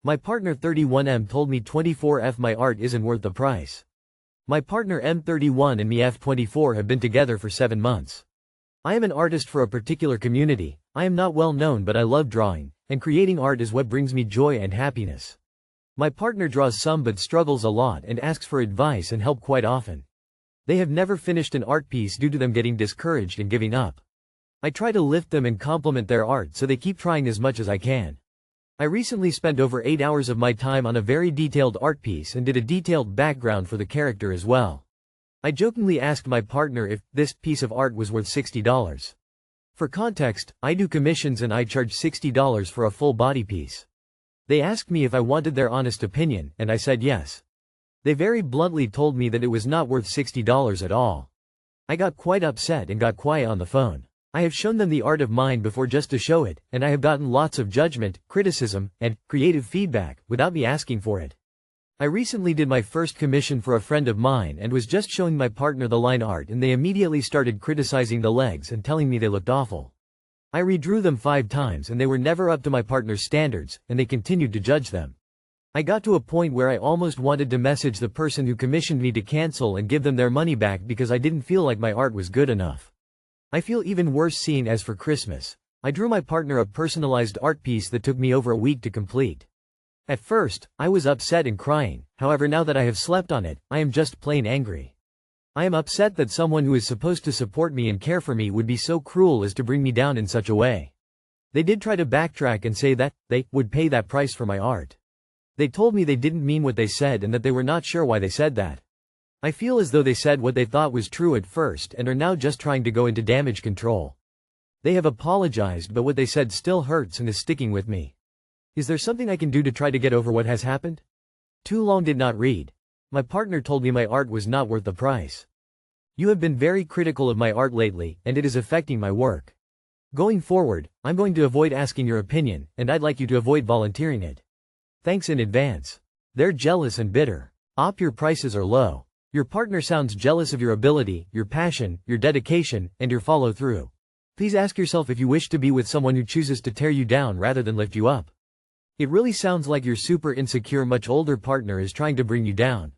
My partner 31M told me 24F my art isn't worth the price. My partner M31 and me F24 have been together for 7 months. I am an artist for a particular community. I am not well known, but I love drawing, and creating art is what brings me joy and happiness. My partner draws some but struggles a lot and asks for advice and help quite often. They have never finished an art piece due to them getting discouraged and giving up. I try to lift them and compliment their art so they keep trying as much as I can. I recently spent over 8 hours of my time on a very detailed art piece and did a detailed background for the character as well. I jokingly asked my partner if this piece of art was worth $60. For context, I do commissions and I charge $60 for a full body piece. They asked me if I wanted their honest opinion, and I said yes. They very bluntly told me that it was not worth $60 at all. I got quite upset and got quiet on the phone. I have shown them the art of mine before just to show it, and I have gotten lots of judgment, criticism, and creative feedback without me asking for it. I recently did my first commission for a friend of mine and was just showing my partner the line art, and they immediately started criticizing the legs and telling me they looked awful. I redrew them 5 times and they were never up to my partner's standards, and they continued to judge them. I got to a point where I almost wanted to message the person who commissioned me to cancel and give them their money back because I didn't feel like my art was good enough. I feel even worse seeing as for Christmas, I drew my partner a personalized art piece that took me over a week to complete. At first, I was upset and crying, however now that I have slept on it, I am just plain angry. I am upset that someone who is supposed to support me and care for me would be so cruel as to bring me down in such a way. They did try to backtrack and say that they would pay that price for my art. They told me they didn't mean what they said and that they were not sure why they said that. I feel as though they said what they thought was true at first and are now just trying to go into damage control. They have apologized, but what they said still hurts and is sticking with me. Is there something I can do to try to get over what has happened? Too long did not read. My partner told me my art was not worth the price. You have been very critical of my art lately, and it is affecting my work. Going forward, I'm going to avoid asking your opinion, and I'd like you to avoid volunteering it. Thanks in advance. They're jealous and bitter. Your prices are low. Your partner sounds jealous of your ability, your passion, your dedication, and your follow-through. Please ask yourself if you wish to be with someone who chooses to tear you down rather than lift you up. It really sounds like your super insecure, much older partner is trying to bring you down.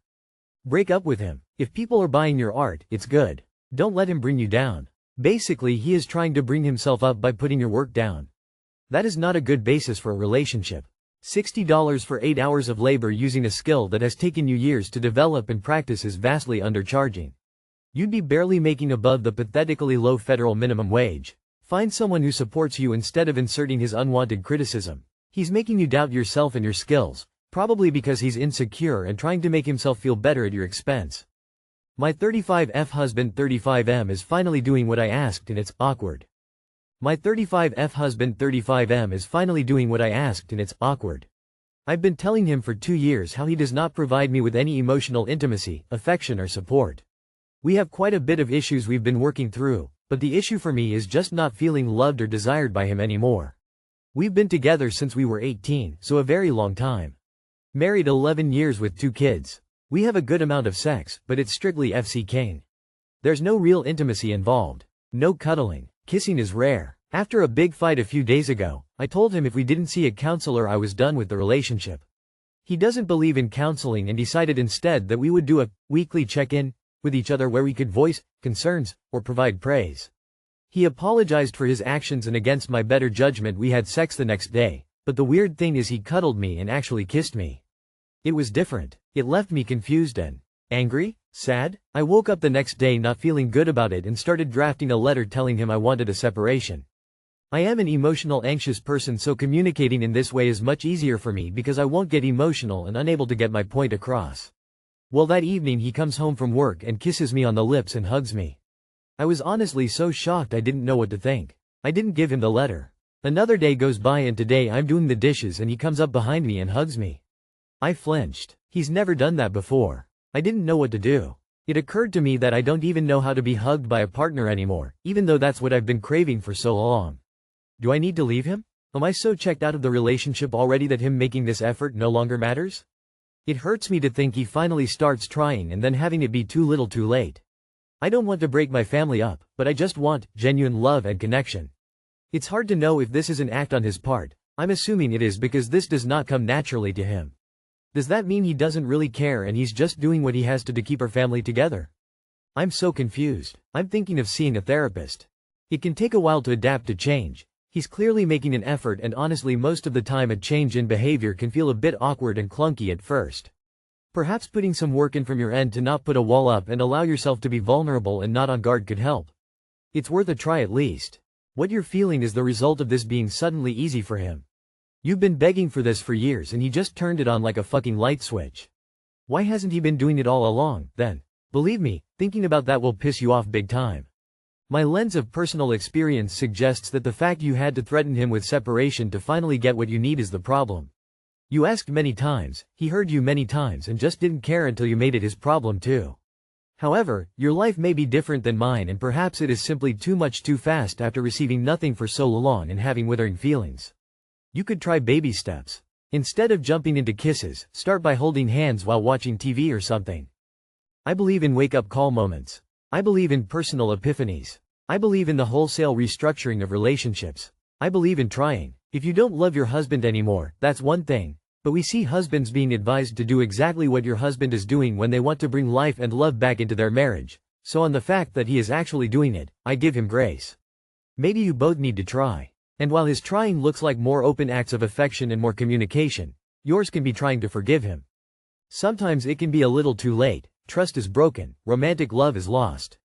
Break up with him. If people are buying your art, it's good. Don't let him bring you down. Basically, he is trying to bring himself up by putting your work down. That is not a good basis for a relationship. $60 for 8 hours of labor using a skill that has taken you years to develop and practice is vastly undercharging. You'd be barely making above the pathetically low federal minimum wage. Find someone who supports you instead of inserting his unwanted criticism. He's making you doubt yourself and your skills, probably because he's insecure and trying to make himself feel better at your expense. My 35F husband 35M is finally doing what I asked, and it's awkward. My 35F husband 35M is finally doing what I asked, and it's awkward. I've been telling him for 2 years how he does not provide me with any emotional intimacy, affection or support. We have quite a bit of issues we've been working through, but the issue for me is just not feeling loved or desired by him anymore. We've been together since we were 18, so a very long time. Married 11 years with 2 kids. We have a good amount of sex, but it's strictly FCKing. There's no real intimacy involved. No cuddling. Kissing is rare. After a big fight a few days ago, I told him if we didn't see a counselor I was done with the relationship. He doesn't believe in counseling and decided instead that we would do a weekly check-in with each other where we could voice concerns or provide praise. He apologized for his actions and against my better judgment we had sex the next day, but the weird thing is he cuddled me and actually kissed me. It was different. It left me confused and angry? Sad? I woke up the next day not feeling good about it and started drafting a letter telling him I wanted a separation. I am an emotional anxious person, so communicating in this way is much easier for me because I won't get emotional and unable to get my point across. Well, that evening he comes home from work and kisses me on the lips and hugs me. I was honestly so shocked I didn't know what to think. I didn't give him the letter. Another day goes by and today I'm doing the dishes and he comes up behind me and hugs me. I flinched. He's never done that before. I didn't know what to do. It occurred to me that I don't even know how to be hugged by a partner anymore, even though that's what I've been craving for so long. Do I need to leave him? Am I so checked out of the relationship already that him making this effort no longer matters? It hurts me to think he finally starts trying and then having it be too little too late. I don't want to break my family up, but I just want genuine love and connection. It's hard to know if this is an act on his part, I'm assuming it is because this does not come naturally to him. Does that mean he doesn't really care and he's just doing what he has to keep our family together? I'm so confused. I'm thinking of seeing a therapist. It can take a while to adapt to change. He's clearly making an effort, and honestly most of the time a change in behavior can feel a bit awkward and clunky at first. Perhaps putting some work in from your end to not put a wall up and allow yourself to be vulnerable and not on guard could help. It's worth a try at least. What you're feeling is the result of this being suddenly easy for him. You've been begging for this for years and he just turned it on like a fucking light switch. Why hasn't he been doing it all along, then? Believe me, thinking about that will piss you off big time. My lens of personal experience suggests that the fact you had to threaten him with separation to finally get what you need is the problem. You asked many times, he heard you many times and just didn't care until you made it his problem too. However, your life may be different than mine, and perhaps it is simply too much too fast after receiving nothing for so long and having withering feelings. You could try baby steps. Instead of jumping into kisses, start by holding hands while watching TV or something. I believe in wake-up call moments. I believe in personal epiphanies. I believe in the wholesale restructuring of relationships. I believe in trying. If you don't love your husband anymore, that's one thing. But we see husbands being advised to do exactly what your husband is doing when they want to bring life and love back into their marriage. So on the fact that he is actually doing it, I give him grace. Maybe you both need to try. And while his trying looks like more open acts of affection and more communication, yours can be trying to forgive him. Sometimes it can be a little too late. Trust is broken, romantic love is lost.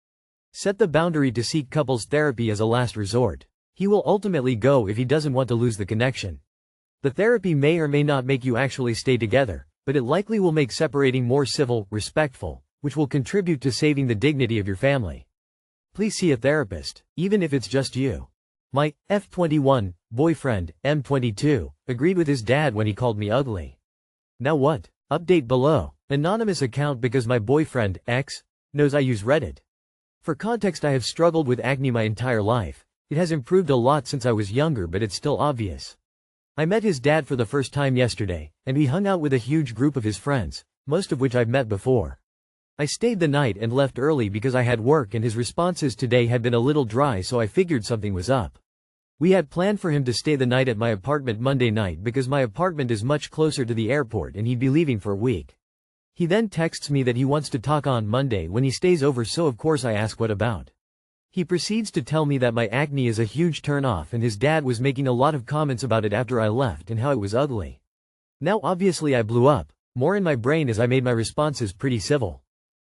Set the boundary to seek couples therapy as a last resort. He will ultimately go if he doesn't want to lose the connection. The therapy may or may not make you actually stay together, but it likely will make separating more civil, respectful, which will contribute to saving the dignity of your family. Please see a therapist, even if it's just you. My F21 boyfriend, M22, agreed with his dad when he called me ugly. Now what? Update below. Anonymous account because my boyfriend, X, knows I use Reddit. For context, I have struggled with acne my entire life. It has improved a lot since I was younger, but it's still obvious. I met his dad for the first time yesterday, and we hung out with a huge group of his friends, most of which I've met before. I stayed the night and left early because I had work, and his responses today had been a little dry, so I figured something was up. We had planned for him to stay the night at my apartment Monday night because my apartment is much closer to the airport and he'd be leaving for a week. He then texts me that he wants to talk on Monday when he stays over, so of course I ask what about. He proceeds to tell me that my acne is a huge turn-off and his dad was making a lot of comments about it after I left and how it was ugly. Now obviously I blew up, more in my brain as I made my responses pretty civil.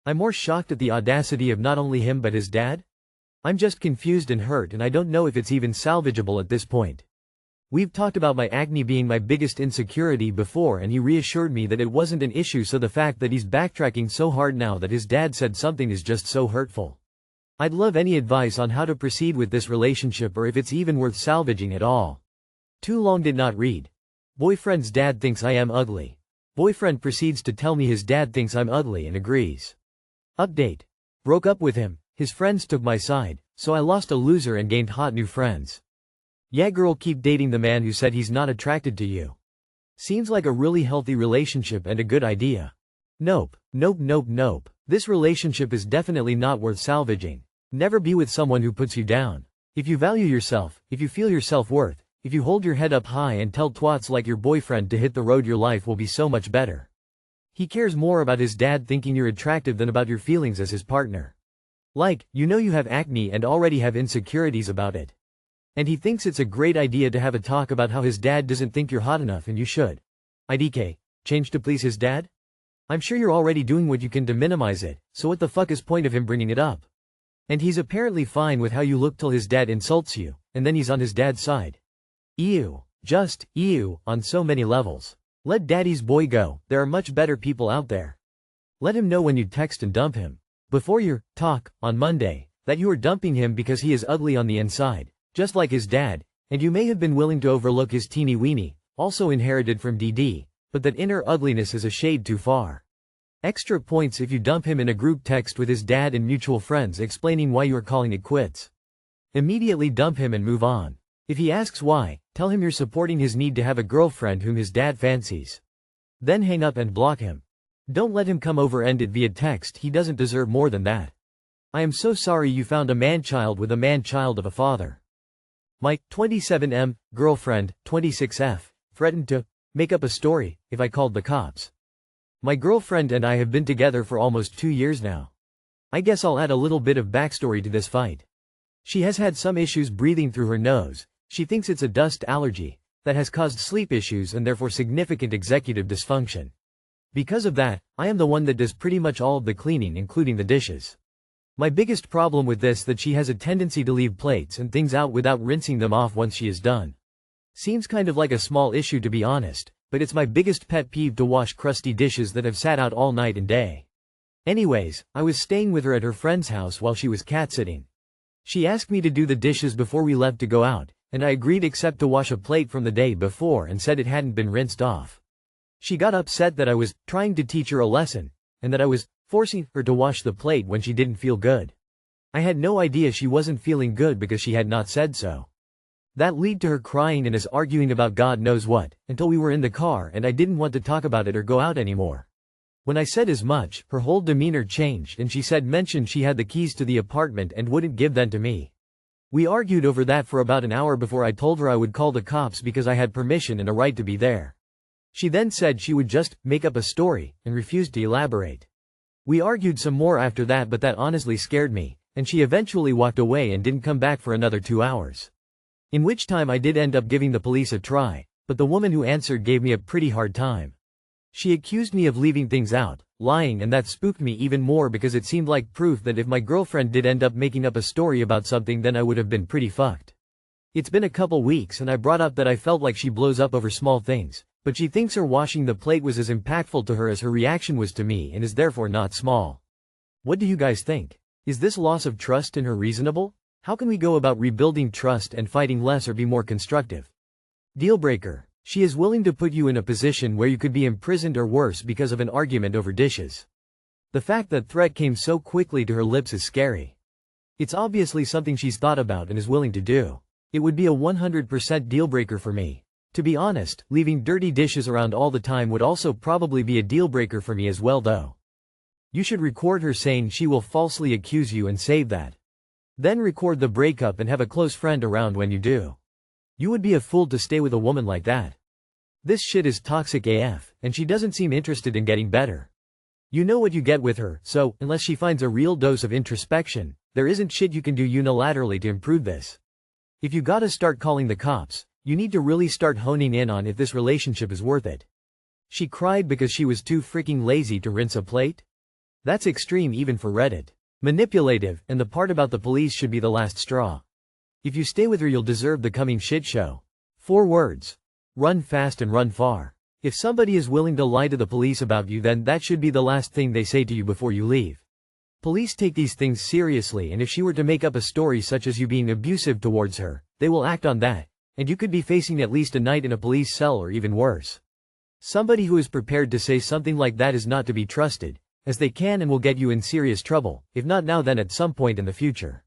I'm more shocked at the audacity of not only him but his dad. I'm just confused and hurt, and I don't know if it's even salvageable at this point. We've talked about my acne being my biggest insecurity before, and he reassured me that it wasn't an issue, so the fact that he's backtracking so hard now that his dad said something is just so hurtful. I'd love any advice on how to proceed with this relationship, or if it's even worth salvaging at all. Too long did not read. Boyfriend's dad thinks I am ugly. Boyfriend proceeds to tell me his dad thinks I'm ugly and agrees. Update. Broke up with him, his friends took my side, so I lost a loser and gained hot new friends. Yeah girl, keep dating the man who said he's not attracted to you. Seems like a really healthy relationship and a good idea. Nope, nope, nope, nope. This relationship is definitely not worth salvaging. Never be with someone who puts you down. If you value yourself, if you feel your self-worth, if you hold your head up high and tell twats like your boyfriend to hit the road, your life will be so much better. He cares more about his dad thinking you're attractive than about your feelings as his partner. Like, you know you have acne and already have insecurities about it. And he thinks it's a great idea to have a talk about how his dad doesn't think you're hot enough and you should. IDK. Change to please his dad? I'm sure you're already doing what you can to minimize it, so what the fuck is point of him bringing it up? And he's apparently fine with how you look till his dad insults you, and then he's on his dad's side. Ew. Just, ew, on so many levels. Let daddy's boy go, there are much better people out there. Let him know when you text and dump him. Before your talk, on Monday, that you are dumping him because he is ugly on the inside, just like his dad, and you may have been willing to overlook his teeny weeny, also inherited from DD, but that inner ugliness is a shade too far. Extra points if you dump him in a group text with his dad and mutual friends explaining why you are calling it quits. Immediately dump him and move on. If he asks why, tell him you're supporting his need to have a girlfriend whom his dad fancies. Then hang up and block him. Don't let him come over end it via text, he doesn't deserve more than that. I am so sorry you found a man-child with a man-child of a father. My 27M girlfriend, 26F, threatened to make up a story if I called the cops. My girlfriend and I have been together for almost 2 years now. I guess I'll add a little bit of backstory to this fight. She has had some issues breathing through her nose. She thinks it's a dust allergy that has caused sleep issues and therefore significant executive dysfunction. Because of that, I am the one that does pretty much all of the cleaning, including the dishes. My biggest problem with this that she has a tendency to leave plates and things out without rinsing them off once she is done. Seems kind of like a small issue to be honest, but it's my biggest pet peeve to wash crusty dishes that have sat out all night and day. Anyways, I was staying with her at her friend's house while she was cat-sitting. She asked me to do the dishes before we left to go out, and I agreed except to wash a plate from the day before and said it hadn't been rinsed off. She got upset that I was trying to teach her a lesson, and that I was forcing her to wash the plate when she didn't feel good. I had no idea she wasn't feeling good because she had not said so. That led to her crying and us arguing about God knows what, until we were in the car and I didn't want to talk about it or go out anymore. When I said as much, her whole demeanor changed and she mentioned she had the keys to the apartment and wouldn't give them to me. We argued over that for about an hour before I told her I would call the cops because I had permission and a right to be there. She then said she would just make up a story and refused to elaborate. We argued some more after that, but that honestly scared me, and she eventually walked away and didn't come back for another 2 hours. In which time I did end up giving the police a try, but the woman who answered gave me a pretty hard time. She accused me of leaving things out, lying, and that spooked me even more because it seemed like proof that if my girlfriend did end up making up a story about something then I would have been pretty fucked. It's been a couple weeks and I brought up that I felt like she blows up over small things, but she thinks her washing the plate was as impactful to her as her reaction was to me and is therefore not small. What do you guys think? Is this loss of trust in her reasonable? How can we go about rebuilding trust and fighting less or be more constructive? Dealbreaker. She is willing to put you in a position where you could be imprisoned or worse because of an argument over dishes. The fact that threat came so quickly to her lips is scary. It's obviously something she's thought about and is willing to do. It would be a 100% dealbreaker for me. To be honest, leaving dirty dishes around all the time would also probably be a dealbreaker for me as well though. You should record her saying she will falsely accuse you and save that. Then record the breakup and have a close friend around when you do. You would be a fool to stay with a woman like that. This shit is toxic AF, and she doesn't seem interested in getting better. You know what you get with her, so, unless she finds a real dose of introspection, there isn't shit you can do unilaterally to improve this. If you gotta start calling the cops, you need to really start honing in on if this relationship is worth it. She cried because she was too freaking lazy to rinse a plate? That's extreme even for Reddit. Manipulative, and the part about the police should be the last straw. If you stay with her you'll deserve the coming shit show. 4 words. Run fast and run far. If somebody is willing to lie to the police about you then that should be the last thing they say to you before you leave. Police take these things seriously and if she were to make up a story such as you being abusive towards her, they will act on that, and you could be facing at least a night in a police cell or even worse. Somebody who is prepared to say something like that is not to be trusted, as they can and will get you in serious trouble, if not now then at some point in the future.